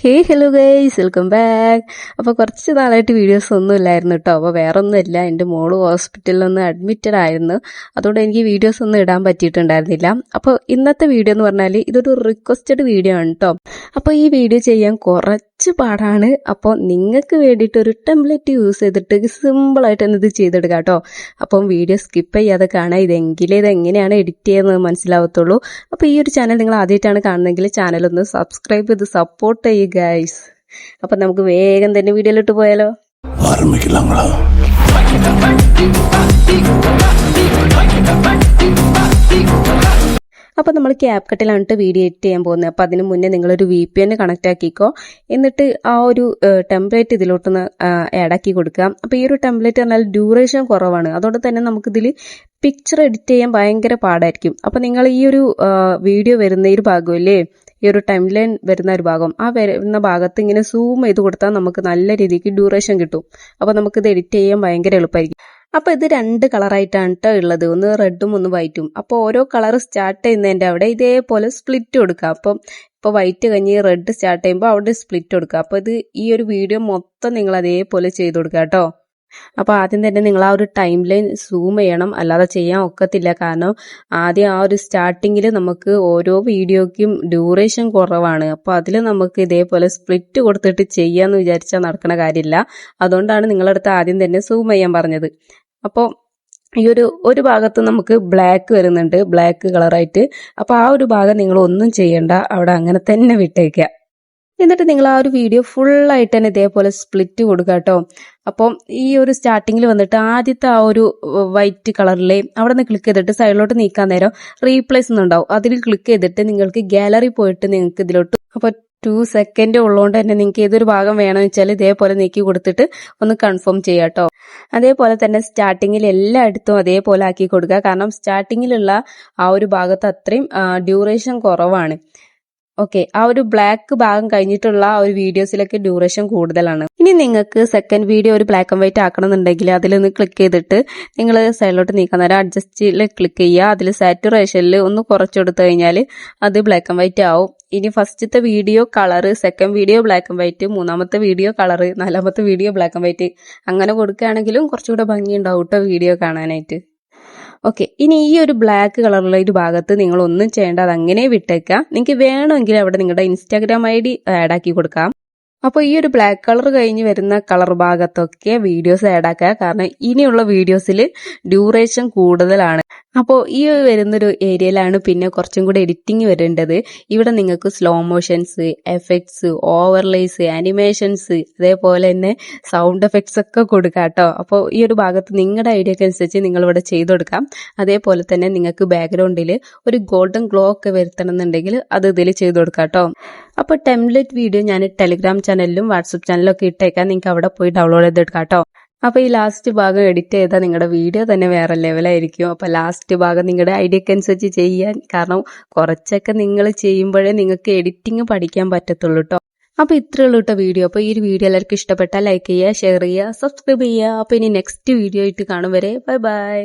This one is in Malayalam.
Hello guys, welcome back. അപ്പോൾ കുറച്ച് നാളായിട്ട് വീഡിയോസ് ഒന്നും ഇല്ലായിരുന്നു കേട്ടോ. അപ്പോൾ വേറെ ഒന്നുമില്ല, എൻ്റെ മോള് ഹോസ്പിറ്റലിലൊന്ന് അഡ്മിറ്റഡ് ആയിരുന്നു. അതുകൊണ്ട് എനിക്ക് വീഡിയോസ് ഒന്നും ഇടാൻ പറ്റിയിട്ടുണ്ടായിരുന്നില്ല. അപ്പോൾ ഇന്നത്തെ വീഡിയോ എന്ന് പറഞ്ഞാൽ ഇതൊരു റിക്വസ്റ്റഡ് വീഡിയോ ആണ് കേട്ടോ. അപ്പോൾ ഈ വീഡിയോ ചെയ്യാൻ കുറച്ച് പാടാണ്. അപ്പോൾ നിങ്ങൾക്ക് വേണ്ടിയിട്ട് ഒരു ടെംപ്ലേറ്റ് യൂസ് ചെയ്തിട്ട് സിമ്പിളായിട്ട് തന്നെ ഇത് ചെയ്തെടുക്കാം കേട്ടോ. അപ്പം വീഡിയോ സ്കിപ്പ് ചെയ്യാതെ കാണാം, ഇതെങ്കിലും ഇതെങ്ങനെയാണ് എഡിറ്റ് ചെയ്യുന്നത് മനസ്സിലാവത്തുള്ളൂ. അപ്പോൾ ഈ ഒരു ചാനൽ നിങ്ങൾ ആദ്യമായിട്ടാണ് കാണുന്നതെങ്കിൽ ചാനലൊന്ന് സബ്സ്ക്രൈബ് ചെയ്ത് സപ്പോർട്ട് ചെയ്യുക ഗൈസ്. അപ്പം നമുക്ക് വേഗം തന്നെ വീഡിയോയിലിട്ട് പോയാലോ. അപ്പോൾ നമ്മൾ ക്യാപ് കട്ടിലാണ് വീഡിയോ എഡിറ്റ് ചെയ്യാൻ പോകുന്നത്. അപ്പോൾ അതിന് മുന്നേ നിങ്ങളൊരു VPN കണക്ട് ആക്കിക്കോ. എന്നിട്ട് ആ ഒരു ടെംപ്ലേറ്റ് ഇതിലോട്ടൊന്ന് ആഡാക്കി കൊടുക്കുക. അപ്പോൾ ഈ ഒരു ടെംപ്ലേറ്റ് പറഞ്ഞാൽ ഡ്യൂറേഷൻ കുറവാണ്, അതുകൊണ്ട് തന്നെ നമുക്കിതിൽ പിക്ചർ എഡിറ്റ് ചെയ്യാൻ ഭയങ്കര പാടായിരിക്കും. അപ്പോൾ നിങ്ങൾ ഈ ഒരു വീഡിയോ വരുന്ന ഈ ഒരു ഭാഗമല്ലേ, ഈ ഒരു ടൈം ലൈൻ വരുന്ന ഒരു ഭാഗം, ആ വരുന്ന ഭാഗത്ത് ഇങ്ങനെ സൂം ചെയ്ത് കൊടുത്താൽ നമുക്ക് നല്ല രീതിക്ക് ഡ്യൂറേഷൻ കിട്ടും. അപ്പോൾ നമുക്കിത് എഡിറ്റ് ചെയ്യാൻ ഭയങ്കര എളുപ്പമായിരിക്കും. അപ്പോൾ ഇത് 2 കളറായിട്ടാണ് കേട്ടോ ഉള്ളത്, ഒന്ന് റെഡും ഒന്ന് വൈറ്റും. അപ്പോൾ ഓരോ കളർ സ്റ്റാർട്ട് ചെയ്യുന്നതിൻ്റെ അവിടെ ഇതേപോലെ സ്പ്ലിറ്റ് കൊടുക്കുക. അപ്പം ഇപ്പോൾ വൈറ്റ് കഴിഞ്ഞ് റെഡ് സ്റ്റാർട്ട് ചെയ്യുമ്പോൾ അവിടെ സ്പ്ലിറ്റ് കൊടുക്കുക. അപ്പോൾ ഇത് ഈ ഒരു വീഡിയോ മൊത്തം നിങ്ങൾ അതേപോലെ ചെയ്ത് കൊടുക്കുക കേട്ടോ. അപ്പോൾ ആദ്യം തന്നെ നിങ്ങൾ ആ ഒരു ടൈം ലൈൻ സൂം ചെയ്യണം, അല്ലാതെ ചെയ്യാൻ ഒക്കത്തില്ല. കാരണം ആദ്യം ആ ഒരു സ്റ്റാർട്ടിങ്ങിൽ നമുക്ക് ഓരോ വീഡിയോയ്ക്കും ഡ്യൂറേഷൻ കുറവാണ്. അപ്പോൾ അതിൽ നമുക്ക് ഇതേപോലെ സ്പ്ലിറ്റ് കൊടുത്തിട്ട് ചെയ്യാമെന്ന് വിചാരിച്ചാൽ നടക്കുന്ന കാര്യമില്ല. അതുകൊണ്ടാണ് നിങ്ങളടുത്ത് ആദ്യം തന്നെ സൂം ചെയ്യാൻ പറഞ്ഞത്. അപ്പോൾ ഈ ഒരു ഭാഗത്ത് നമുക്ക് ബ്ലാക്ക് വരുന്നുണ്ട്, ബ്ലാക്ക് കളറായിട്ട്. അപ്പോൾ ആ ഒരു ഭാഗം നിങ്ങൾ ഒന്നും ചെയ്യണ്ട, അവിടെ അങ്ങനെ തന്നെ വിട്ടേക്കുക. എന്നിട്ട് നിങ്ങൾ ആ ഒരു വീഡിയോ ഫുള്ളായിട്ട് തന്നെ ഇതേപോലെ സ്പ്ലിറ്റ് കൊടുക്കുക കേട്ടോ. അപ്പം ഈ ഒരു സ്റ്റാർട്ടിങ്ങിൽ വന്നിട്ട് ആദ്യത്തെ ആ ഒരു വൈറ്റ് കളറിലെ അവിടെ നിന്ന് ക്ലിക്ക് ചെയ്തിട്ട് സൈഡിലോട്ട് നീക്കാൻ നേരം റീപ്ലേസ് എന്നുണ്ടാവും. അതിൽ ക്ലിക്ക് ചെയ്തിട്ട് നിങ്ങൾക്ക് ഗാലറി പോയിട്ട് നിങ്ങൾക്ക് ഇതിലോട്ട് അപ്പോൾ 2 സെക്കൻഡ് ഉള്ളതുകൊണ്ട് തന്നെ നിങ്ങൾക്ക് ഏതൊരു ഭാഗം വേണമെന്ന് വെച്ചാൽ ഇതേപോലെ നീക്കി കൊടുത്തിട്ട് ഒന്ന് കൺഫേം ചെയ്യാം കേട്ടോ. അതേപോലെ തന്നെ സ്റ്റാർട്ടിങ്ങിൽ എല്ലായിടത്തും അതേപോലെ ആക്കി കൊടുക്കുക. കാരണം സ്റ്റാർട്ടിങ്ങിലുള്ള ആ ഒരു ഭാഗത്ത് അത്രയും ഡ്യൂറേഷൻ കുറവാണ്. ഓക്കെ, ആ ഒരു ബ്ലാക്ക് ഭാഗം കഴിഞ്ഞിട്ടുള്ള ആ ഒരു വീഡിയോസിലൊക്കെ ഡ്യൂറേഷൻ കൂടുതലാണ്. ഇനി നിങ്ങൾക്ക് സെക്കൻഡ് വീഡിയോ ഒരു ബ്ലാക്ക് ആൻഡ് വൈറ്റ് ആക്കണമെന്നുണ്ടെങ്കിൽ അതിലൊന്ന് ക്ലിക്ക് ചെയ്തിട്ട് നിങ്ങൾ സൈഡിലോട്ട് നീക്കാൻ നേരം അഡ്ജസ്റ്റിൽ ക്ലിക്ക് ചെയ്യുക. അതിൽ സാറ്റുറേഷനിൽ ഒന്ന് കുറച്ചെടുത്തു കഴിഞ്ഞാൽ അത് ബ്ലാക്ക് ആൻഡ് വൈറ്റ് ആവും. ഇനി ഫസ്റ്റത്തെ video colour, second video black and white, മൂന്നാമത്തെ വീഡിയോ കളറ്, നാലാമത്തെ വീഡിയോ ബ്ലാക്ക് ആൻഡ് വൈറ്റ്, അങ്ങനെ കൊടുക്കുകയാണെങ്കിലും കുറച്ചുകൂടെ ഭംഗി ഉണ്ടാവും കേട്ടോ വീഡിയോ കാണാനായിട്ട്. ഓക്കെ, ഇനി ഈ ഒരു ബ്ലാക്ക് കളറുള്ള ഒരു ഭാഗത്ത് നിങ്ങൾ ഒന്നും ചെയ്യേണ്ട, അത് അങ്ങനെ വിട്ടേക്കാം. നിങ്ങൾക്ക് വേണമെങ്കിൽ അവിടെ നിങ്ങളുടെ Instagram ID ആഡാക്കി കൊടുക്കാം. അപ്പോൾ ഈ ഒരു ബ്ലാക്ക് കളർ കഴിഞ്ഞ് വരുന്ന കളർ ഭാഗത്തൊക്കെ വീഡിയോസ് ആഡാക്കുക. കാരണം ഇനിയുള്ള വീഡിയോസിൽ ഡ്യൂറേഷൻ കൂടുതലാണ്. അപ്പോൾ ഈ വരുന്നൊരു ഏരിയയിലാണ് പിന്നെ കുറച്ചും കൂടെ എഡിറ്റിംഗ് വരേണ്ടത്. ഇവിടെ നിങ്ങൾക്ക് slow motions, effects, overlays, animations, അതേപോലെ തന്നെ സൗണ്ട് എഫക്ട്സ് ഒക്കെ കൊടുക്കാം കേട്ടോ. അപ്പോൾ ഈ ഒരു ഭാഗത്ത് നിങ്ങളുടെ ഐഡിയക്ക് അനുസരിച്ച് നിങ്ങളിവിടെ ചെയ്ത് കൊടുക്കാം. അതേപോലെ തന്നെ നിങ്ങൾക്ക് ബാക്ക്ഗ്രൗണ്ടിൽ ഒരു ഗോൾഡൻ ഗ്ലോ ഒക്കെ വരുത്തണമെന്നുണ്ടെങ്കിൽ അത് ഇതിൽ ചെയ്ത് കൊടുക്കാം കേട്ടോ. അപ്പോൾ ടെംപ്ലേറ്റ് വീഡിയോ ഞാൻ ടെലിഗ്രാം ചാനലിലും വാട്സപ്പ് ചാനലിലും ഒക്കെ ഇട്ടേക്കാം, നിങ്ങൾക്ക് അവിടെ പോയി ഡൗൺലോഡ് ചെയ്തെടുക്കാം കേട്ടോ. അപ്പോൾ ഈ ലാസ്റ്റ് ഭാഗം എഡിറ്റ് ചെയ്താൽ നിങ്ങളുടെ വീഡിയോ തന്നെ വേറെ ലെവലായിരിക്കും. അപ്പോൾ ലാസ്റ്റ് ഭാഗം നിങ്ങളുടെ ഐഡിയക്ക് അനുസരിച്ച് ചെയ്യാൻ, കാരണം കുറച്ചൊക്കെ നിങ്ങൾ ചെയ്യുമ്പോഴേ നിങ്ങൾക്ക് എഡിറ്റിംഗ് പഠിക്കാൻ പറ്റത്തുള്ളൂ കേട്ടോ. അപ്പോൾ ഇത്രയേ ഉള്ളൂ കേട്ടോ വീഡിയോ. അപ്പോൾ ഈ ഒരു വീഡിയോ എല്ലാവർക്കും ഇഷ്ടപ്പെട്ടാൽ ലൈക്ക് ചെയ്യുക, ഷെയർ ചെയ്യുക, സബ്സ്ക്രൈബ് ചെയ്യുക. അപ്പോൾ ഇനി നെക്സ്റ്റ് വീഡിയോ ആയിട്ട് കാണും വരെ ബൈ ബൈ.